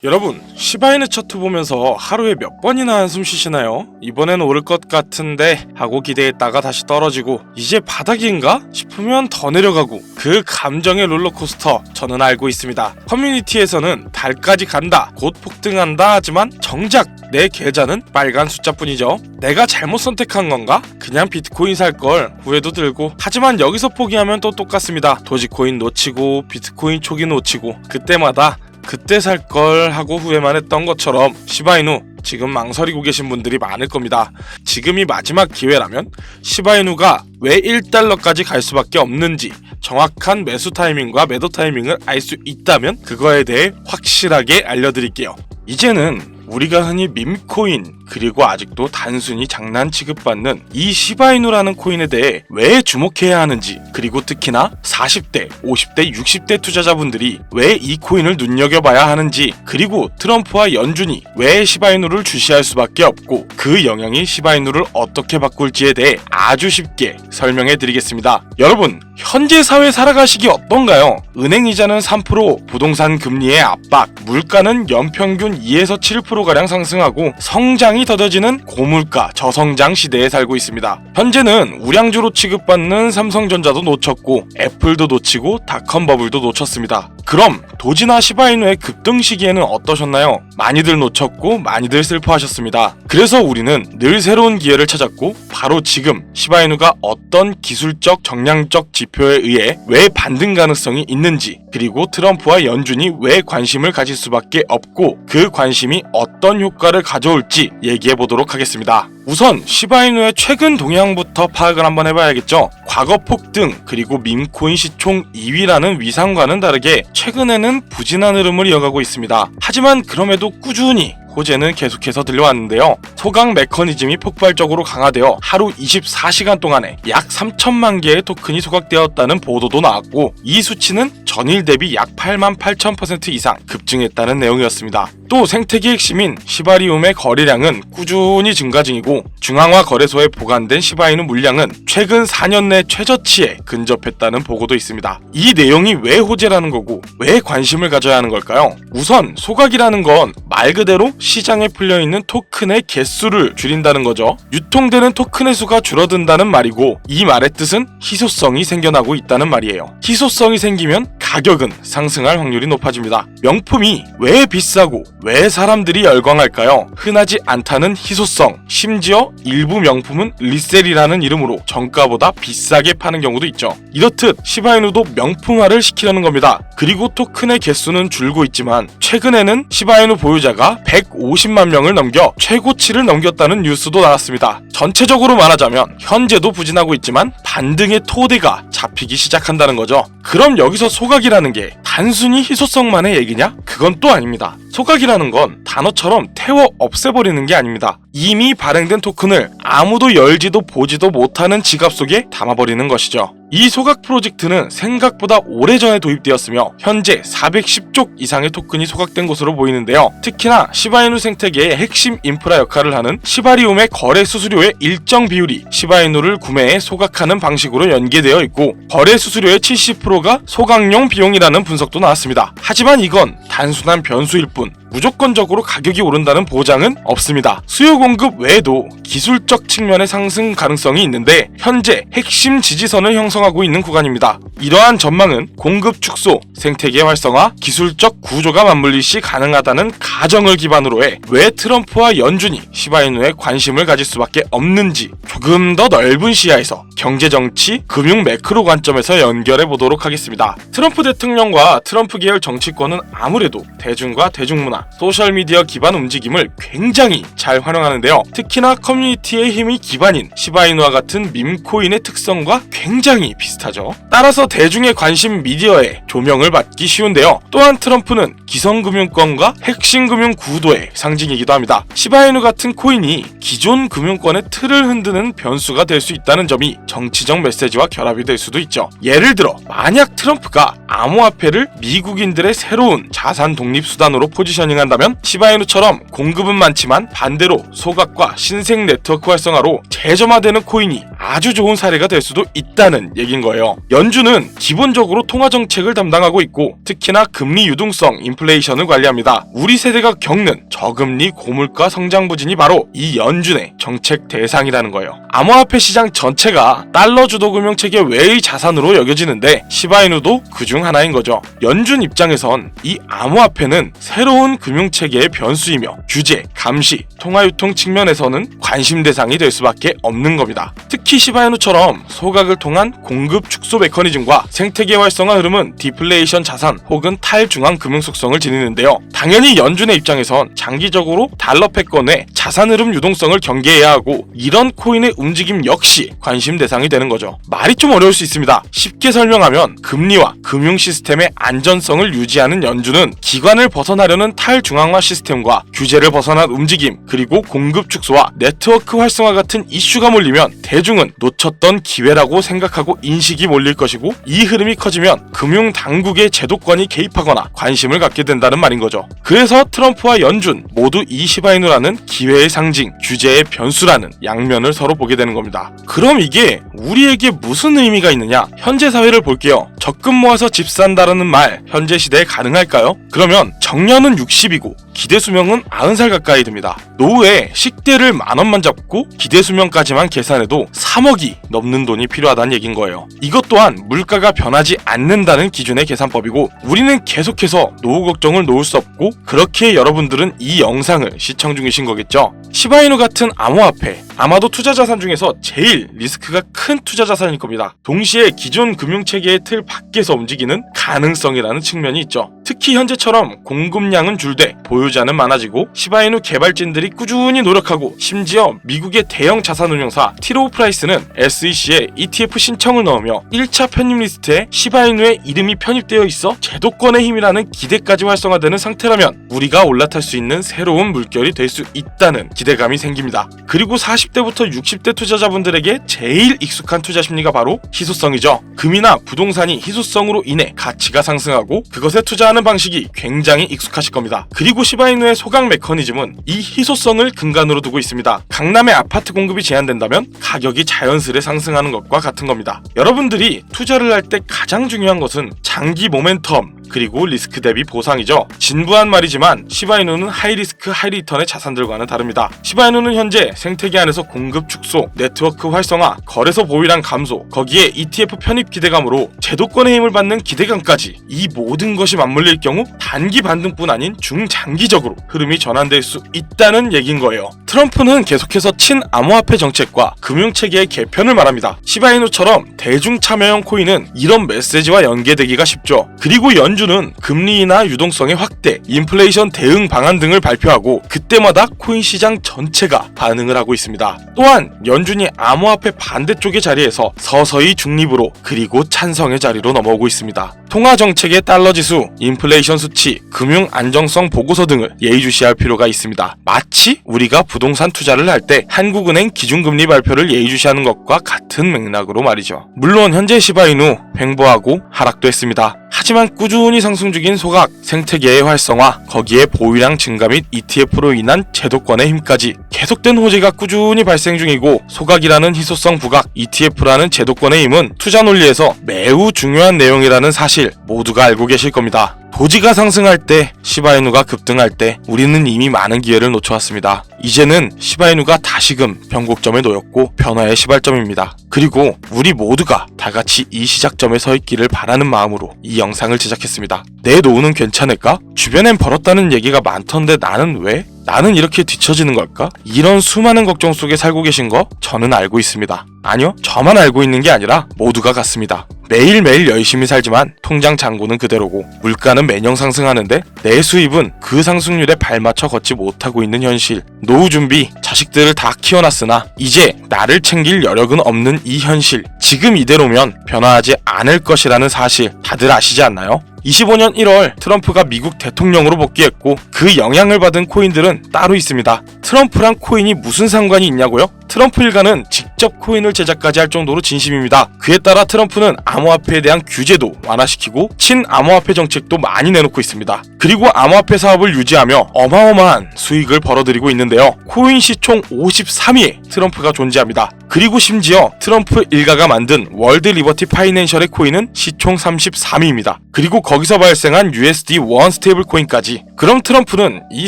여러분, 시바이누 차트 보면서 하루에 몇 번이나 한숨 쉬시나요? 이번엔 오를 것 같은데 하고 기대했다가 다시 떨어지고 이제 바닥인가 싶으면 더 내려가고 그 감정의 롤러코스터 저는 알고 있습니다. 커뮤니티에서는 달까지 간다, 곧 폭등한다 하지만 정작 내 계좌는 빨간 숫자뿐이죠. 내가 잘못 선택한 건가? 그냥 비트코인 살걸 후회도 들고, 하지만 여기서 포기하면 또 똑같습니다. 도지코인 놓치고 비트코인 초기 놓치고 그때마다 그때 살걸 하고 후회만 했던 것처럼 시바이누 지금 망설이고 계신 분들이 많을 겁니다. 지금이 마지막 기회라면 시바이누가 왜 1달러까지 갈 수밖에 없는지 정확한 매수 타이밍과 매도 타이밍을 알 수 있다면 그거에 대해 확실하게 알려드릴게요. 이제는 우리가 흔히 밈코인, 그리고 아직도 단순히 장난 취급받는 이 시바이누라는 코인에 대해 왜 주목해야 하는지, 그리고 특히나 40대, 50대, 60대 투자자분들이 왜 이 코인을 눈여겨봐야 하는지, 그리고 트럼프와 연준이 왜 시바이누를 주시할 수밖에 없고 그 영향이 시바이누를 어떻게 바꿀지에 대해 아주 쉽게 설명해 드리겠습니다. 여러분, 현재 사회 살아가시기 어떤가요? 은행 이자는 3%, 부동산 금리의 압박, 물가는 연평균 2에서 7%가량 상승하고 성장이 더뎌지는 고물가, 저성장 시대에 살고 있습니다. 현재는 우량주로 취급받는 삼성전자도 놓쳤고 애플도 놓치고 닷컴 버블도 놓쳤습니다. 그럼 도지나 시바이누의 급등 시기에는 어떠셨나요? 많이들 놓쳤고 많이들 슬퍼하셨습니다. 그래서 우리는 늘 새로운 기회를 찾았고 바로 지금 시바이누가 어떤 기술적, 정량적 지표에 의해 왜 반등 가능성이 있는지, 그리고 트럼프와 연준이 왜 관심을 가질 수밖에 없고 그 관심이 어떤 효과를 가져올지 얘기해보도록 하겠습니다. 우선 시바이누의 최근 동향부터 파악을 한번 해봐야겠죠. 과거 폭등, 그리고 밈코인 시총 2위라는 위상과는 다르게 최근에는 부진한 흐름을 이어가고 있습니다. 하지만 그럼에도 꾸준히 호재는 계속해서 들려왔는데요. 소강 메커니즘이 폭발적으로 강화되어 하루 24시간 동안에 약 3천만 개의 토큰이 소각되었다는 보도도 나왔고 이 수치는 전일 대비 약 8만 8천% 이상 급증했다는 내용이었습니다. 또 생태계 핵심인 시바리움의 거래량은 꾸준히 증가 중이고 중앙화 거래소에 보관된 시바이누 물량은 최근 4년 내 최저치에 근접했다는 보고도 있습니다. 이 내용이 왜 호재라는 거고 왜 관심을 가져야 하는 걸까요? 우선 소각이라는 건 말 그대로 시장에 풀려있는 토큰의 개수를 줄인다는 거죠. 유통되는 토큰의 수가 줄어든다는 말이고 이 말의 뜻은 희소성이 생겨나고 있다는 말이에요. 희소성이 생기면 가격은 상승할 확률이 높아집니다. 명품이 왜 비싸고 왜 사람들이 열광할까요? 흔하지 않다는 희소성, 심지어 일부 명품은 리셀이라는 이름으로 정가보다 비싸게 파는 경우도 있죠. 이렇듯 시바이누도 명품화를 시키려는 겁니다. 그리고 토큰의 개수는 줄고 있지만 최근에는 시바이누 보유자가 150만 명을 넘겨 최고치를 넘겼다는 뉴스도 나왔습니다. 전체적으로 말하자면 현재도 부진하고 있지만 반등의 토대가 잡히기 시작한다는 거죠. 그럼 여기서 소각이라는 게 단순히 희소성만의 얘기냐? 그건 또 아닙니다. 소각이라는 건 단어처럼 태워 없애버리는 게 아닙니다. 이미 발행된 토큰을 아무도 열지도 보지도 못하는 지갑 속에 담아버리는 것이죠. 이 소각 프로젝트는 생각보다 오래전에 도입되었으며 현재 410쪽 이상의 토큰이 소각된 것으로 보이는데요. 특히나 시바이누 생태계의 핵심 인프라 역할을 하는 시바리움의 거래 수수료의 일정 비율이 시바이누를 구매해 소각하는 방식으로 연계되어 있고 거래 수수료의 70%가 소각용 비용이라는 분석도 나왔습니다. 하지만 이건 단순한 변수일 뿐 무조건적으로 가격이 오른다는 보장은 없습니다. 수요 공급 외에도 기술적 측면의 상승 가능성이 있는데 현재 핵심 지지선을 형성하고 있는 구간입니다. 이러한 전망은 공급 축소, 생태계 활성화, 기술적 구조가 맞물릴 시 가능하다는 가정을 기반으로 해 왜 트럼프와 연준이 시바이누에 관심을 가질 수밖에 없는지 조금 더 넓은 시야에서 경제, 정치, 금융 매크로 관점에서 연결해 보도록 하겠습니다. 트럼프 대통령과 트럼프 계열 정치권은 아무래도 대중과 대중문화, 소셜미디어 기반 움직임을 굉장히 잘 활용하는데요. 특히나 커뮤니티의 힘이 기반인 시바이누와 같은 밈코인의 특성과 굉장히 비슷하죠. 따라서 대중의 관심 미디어에 조명을 받기 쉬운데요. 또한 트럼프는 기성금융권과 핵심 금융 구도의 상징이기도 합니다. 시바이누 같은 코인이 기존 금융권의 틀을 흔드는 변수가 될 수 있다는 점이 정치적 메시지와 결합이 될 수도 있죠. 예를 들어 만약 트럼프가 암호화폐를 미국인들의 새로운 자산 독립 수단으로 포지셔닝 러닝한다면 시바이누처럼 공급은 많지만 반대로 소각과 신생 네트워크 활성화로 재점화되는 코인이 아주 좋은 사례가 될 수도 있다는 얘긴 거예요. 연준은 기본적으로 통화 정책을 담당하고 있고 특히나 금리 유동성 인플레이션을 관리합니다. 우리 세대가 겪는 저금리 고물가 성장 부진이 바로 이 연준의 정책 대상이라는 거예요. 암호화폐 시장 전체가 달러 주도 금융체계 외의 자산으로 여겨지는데 시바이누도 그중 하나인 거죠. 연준 입장에선 이 암호화폐는 새로운 금융체계의 변수이며 규제, 감시, 통화유통 측면에서는 관심 대상이 될 수밖에 없는 겁니다. 특히 시바이누처럼 소각을 통한 공급 축소 메커니즘과 생태계 활성화 흐름은 디플레이션 자산 혹은 탈중앙 금융 속성을 지니는데요. 당연히 연준의 입장에선 장기적으로 달러 패권의 자산 흐름 유동성을 경계해야 하고 이런 코인의 움직임 역시 관심 대상이 되는 거죠. 말이 좀 어려울 수 있습니다. 쉽게 설명하면 금리와 금융 시스템의 안전성을 유지하는 연준은 기관을 벗어나려는 탈중앙화 시스템과 규제를 벗어난 움직임 그리고 공급 축소와 네트워크 활성화 같은 이슈가 몰리면 대중은 놓쳤던 기회라고 생각하고 인식이 몰릴 것이고 이 흐름이 커지면 금융 당국의 제도권이 개입하거나 관심을 갖게 된다는 말인 거죠. 그래서 트럼프와 연준 모두 이 시바이누라는 기회의 상징, 규제의 변수라는 양면을 서로 보게 되는 겁니다. 그럼 이게 우리에게 무슨 의미가 있느냐? 현재 사회를 볼게요. 적금 모아서 집 산다라는 말 현재 시대에 가능할까요? 그러면 정년은 60이고 기대수명은 90살 가까이 됩니다. 노후에 식대를 10,000원만 잡고 기대수명까지만 계산해도 3억이 넘는 돈이 필요하다는 얘긴 거예요. 이것 또한 물가가 변하지 않는다는 기준의 계산법이고 우리는 계속해서 노후 걱정을 놓을 수 없고 그렇게 여러분들은 이 영상을 시청 중이신 거겠죠. 시바이누 같은 암호화폐 아마도 투자자산 중에서 제일 리스크가 큰 투자자산일 겁니다. 동시에 기존 금융체계의 틀 밖에서 움직이는 가능성이라는 측면이 있죠. 특히 현재처럼 공급량은 줄되 보유자는 많아지고 시바이누 개발진들이 꾸준히 노력하고 심지어 미국의 대형 자산운용사 티로우 프라이스는 SEC에 ETF 신청을 넣으며 1차 편입 리스트에 시바이누의 이름이 편입되어 있어 제도권의 힘이라는 기대까지 활성화되는 상태라면 우리가 올라탈 수 있는 새로운 물결이 될 수 있다는 기대감이 생깁니다. 그리고 40대부터 60대 투자자분들에게 제일 익숙한 투자 심리가 바로 희소성이죠. 금이나 부동산이 희소성으로 인해 가치가 상승하고 그것에 투자하는 방식이 굉장히 익숙하실 겁니다. 그리고 시바이누의 소각 메커니즘은 이 희소성을 근간으로 두고 있습니다. 강남의 아파트 공급이 제한된다면 가격이 자연스레 상승하는 것과 같은 겁니다. 여러분들이 투자를 할 때 가장 중요한 것은 장기 모멘텀 그리고 리스크 대비 보상이죠. 진부한 말이지만 시바이누는 하이리스크 하이리턴의 자산들과는 다릅니다. 시바이누는 현재 생태계 안에서 공급 축소, 네트워크 활성화, 거래소 보유량 감소, 거기에 ETF 편입 기대감으로 제도권의 힘을 받는 기대감까지 이 모든 것이 맞물릴 경우 단기 반등뿐 아닌 중장기적으로 흐름이 전환될 수 있다는 얘긴 거예요. 트럼프는 계속해서 친암호화폐 정책과 금융체계의 개편을 말합니다. 시바이누처럼 대중 참여형 코인은 이런 메시지와 연계되기가 쉽죠. 그리고 연준은 금리나 유동성의 확대, 인플레이션 대응 방안 등을 발표하고 그때마다 코인 시장 전체가 반응을 하고 있습니다. 또한 연준이 암호화폐 반대쪽의 자리에서 서서히 중립으로 그리고 찬성의 자리로 넘어오고 있습니다. 통화 정책의 달러 지수, 인플레이션 수치, 금융 안정성 보고서 등을 예의주시할 필요가 있습니다. 마치 우리가 부동산 투자를 할 때 한국은행 기준금리 발표를 예의주시하는 것과 같은 맥락으로 말이죠. 물론 현재 시바이누 횡보하고 하락도 했습니다. 하지만 꾸준히 상승 중인 소각, 생태계의 활성화, 거기에 보유량 증가 및 ETF로 인한 제도권의 힘까지 계속된 호재가 꾸준히 발생 중이고 소각이라는 희소성 부각, ETF라는 제도권의 힘은 투자 논리에서 매우 중요한 내용이라는 사실 모두가 알고 계실 겁니다. 도지가 상승할 때, 시바이누가 급등할 때 우리는 이미 많은 기회를 놓쳐왔습니다. 이제는 시바이누가 다시금 변곡점에 놓였고 변화의 시발점입니다. 그리고 우리 모두가 다같이 이 시작점에 서 있기를 바라는 마음으로 이 영상을 제작했습니다. 내 노후는 괜찮을까? 주변엔 벌었다는 얘기가 많던데 나는 왜? 나는 이렇게 뒤처지는 걸까? 이런 수많은 걱정 속에 살고 계신 거 저는 알고 있습니다. 아니요, 저만 알고 있는 게 아니라 모두가 같습니다. 매일매일 열심히 살지만 통장 잔고는 그대로고 물가는 매년 상승하는데 내 수입은 그 상승률에 발맞춰 걷지 못하고 있는 현실. 노후 준비, 자식들을 다 키워놨으나 이제 나를 챙길 여력은 없는 이 현실. 지금 이대로면 변화하지 않을 것이라는 사실 다들 아시지 않나요? 25년 1월 트럼프가 미국 대통령으로 복귀했고 그 영향을 받은 코인들은 따로 있습니다. 트럼프랑 코인이 무슨 상관이 있냐고요? 트럼프 일가는 직접 직접 코인을 제작까지 할 정도로 진심입니다. 그에 따라 트럼프는 암호화폐에 대한 규제도 완화시키고 친암호화폐 정책도 많이 내놓고 있습니다. 그리고 암호화폐 사업을 유지하며 어마어마한 수익을 벌어들이고 있는데요. 코인 시총 53위에 트럼프가 존재합니다. 그리고 심지어 트럼프 일가가 만든 월드 리버티 파이낸셜의 코인은 시총 33위입니다. 그리고 거기서 발생한 USD 원 스테이블 코인까지. 그럼 트럼프는 이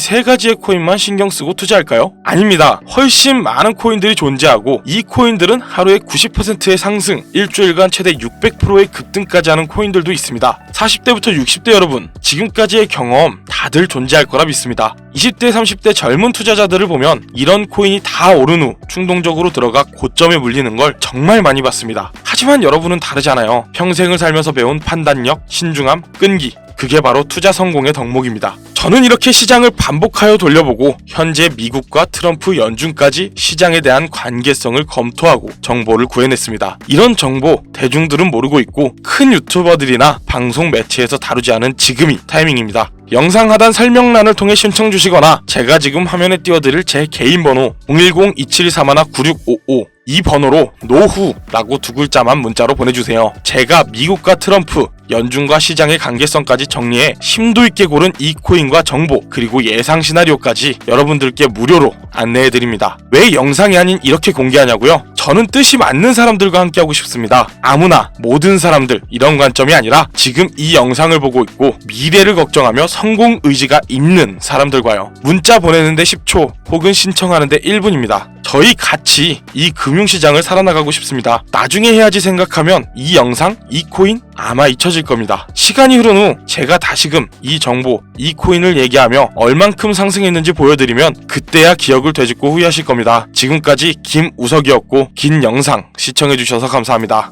세 가지의 코인만 신경 쓰고 투자할까요? 아닙니다. 훨씬 많은 코인들이 존재하고 이 코인들은 하루에 90%의 상승, 일주일간 최대 600%의 급등까지 하는 코인들도 있습니다. 40대부터 60대 여러분, 지금까지의 경험 다들 존재할 거라 믿습니다. 20대, 30대 젊은 투자자들을 보면 이런 코인이 다 오른 후 충동적으로 들어가 고점에 물리는 걸 정말 많이 봤습니다. 하지만 여러분은 다르잖아요. 평생을 살면서 배운 판단력, 신중함, 끈기, 그게 바로 투자 성공의 덕목입니다. 저는 이렇게 시장을 반복하여 돌려보고 현재 미국과 트럼프 연준까지 시장에 대한 관계성을 검토하고 정보를 구해냈습니다. 이런 정보 대중들은 모르고 있고 큰 유튜버들이나 방송 매체에서 다루지 않은 지금이 타이밍입니다. 영상 하단 설명란을 통해 신청 주시거나 제가 지금 화면에 띄워드릴 제 개인 번호 010-2731-9655 이 번호로 노후라고 두 글자만 문자로 보내주세요. 제가 미국과 트럼프, 연준과 시장의 관계성까지 정리해 심도 있게 고른 이 코인과 정보 그리고 예상 시나리오까지 여러분들께 무료로 안내해드립니다. 왜 영상이 아닌 이렇게 공개하냐고요? 저는 뜻이 맞는 사람들과 함께하고 싶습니다. 아무나, 모든 사람들 이런 관점이 아니라 지금 이 영상을 보고 있고 미래를 걱정하며 성공 의지가 있는 사람들과요. 문자 보내는데 10초 혹은 신청하는데 1분입니다. 저희 같이 이 금융시장을 살아나가고 싶습니다. 나중에 해야지 생각하면 이 영상, 이 코인 아마 잊혀질 겁니다. 시간이 흐른 후 제가 다시금 이 정보, 이 코인을 얘기하며 얼만큼 상승했는지 보여드리면 그때야 기억을 되짚고 후회하실 겁니다. 지금까지 김우석이었고 긴 영상 시청해주셔서 감사합니다.